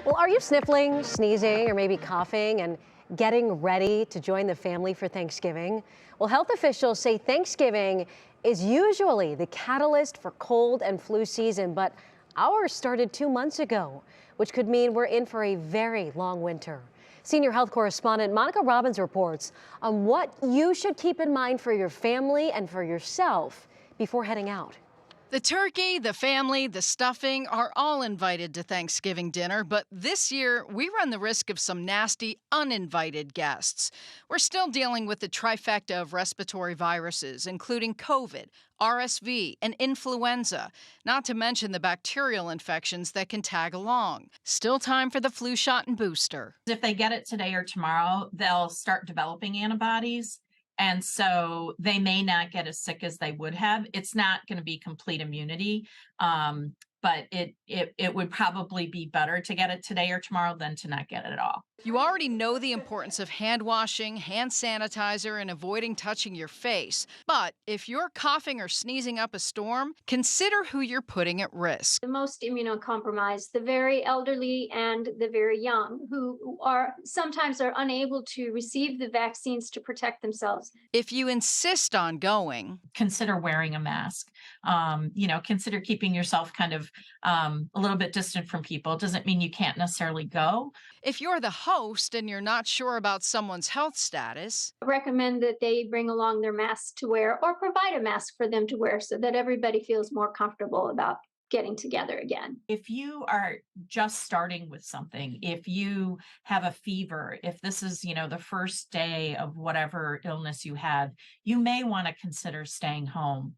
Well, are you sniffling, sneezing, or maybe coughing and getting ready to join the family for Thanksgiving? Well, health officials say Thanksgiving is usually the catalyst for cold and flu season, but ours started 2 months ago, which could mean we're in for a very long winter. Senior health correspondent Monica Robbins reports on what you should keep in mind for your family and for yourself before heading out. The turkey, the family, the stuffing are all invited to Thanksgiving dinner, but this year we run the risk of some nasty, uninvited guests. We're still dealing with the trifecta of respiratory viruses, including COVID, RSV, and influenza, not to mention the bacterial infections that can tag along. Still time for the flu shot and booster. If they get it today or tomorrow, they'll start developing antibodies. And so they may not get as sick as they would have. It's not going to be complete immunity, but it would probably be better to get it today or tomorrow than to not get it at all. You already know the importance of hand washing, hand sanitizer, and avoiding touching your face. But if you're coughing or sneezing up a storm, consider who you're putting at risk. The most immunocompromised, the very elderly and the very young, who are sometimes unable to receive the vaccines to protect themselves. If you insist on going, consider wearing a mask. Consider keeping yourself kind of a little bit distant from people. It doesn't mean you can't necessarily go. If you're the host and you're not sure about someone's health status, I recommend that they bring along their masks to wear or provide a mask for them to wear so that everybody feels more comfortable about getting together again. If you are just starting with something, if you have a fever, if this is, the first day of whatever illness you have, you may want to consider staying home.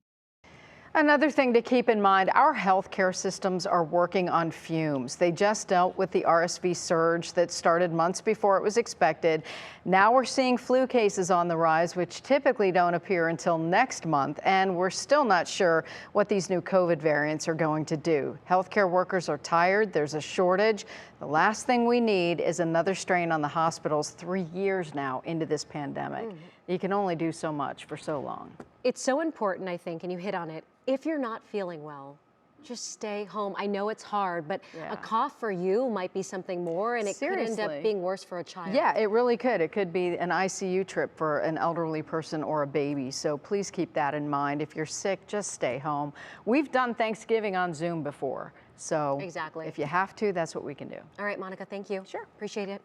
Another thing to keep in mind, our healthcare systems are working on fumes. They just dealt with the RSV surge that started months before it was expected. Now we're seeing flu cases on the rise, which typically don't appear until next month, and we're still not sure what these new COVID variants are going to do. Healthcare workers are tired. There's a shortage. The last thing we need is another strain on the hospitals 3 years now into this pandemic. You can only do so much for so long. It's so important, I think, and you hit on it. If you're not feeling well, just stay home. I know it's hard, but a cough for you might be something more, and it could end up being worse for a child. Yeah, it really could. It could be an ICU trip for an elderly person or a baby. So please keep that in mind. If you're sick, just stay home. We've done Thanksgiving on Zoom before. So exactly. If you have to, that's what we can do. All right, Monica, thank you. Sure. Appreciate it.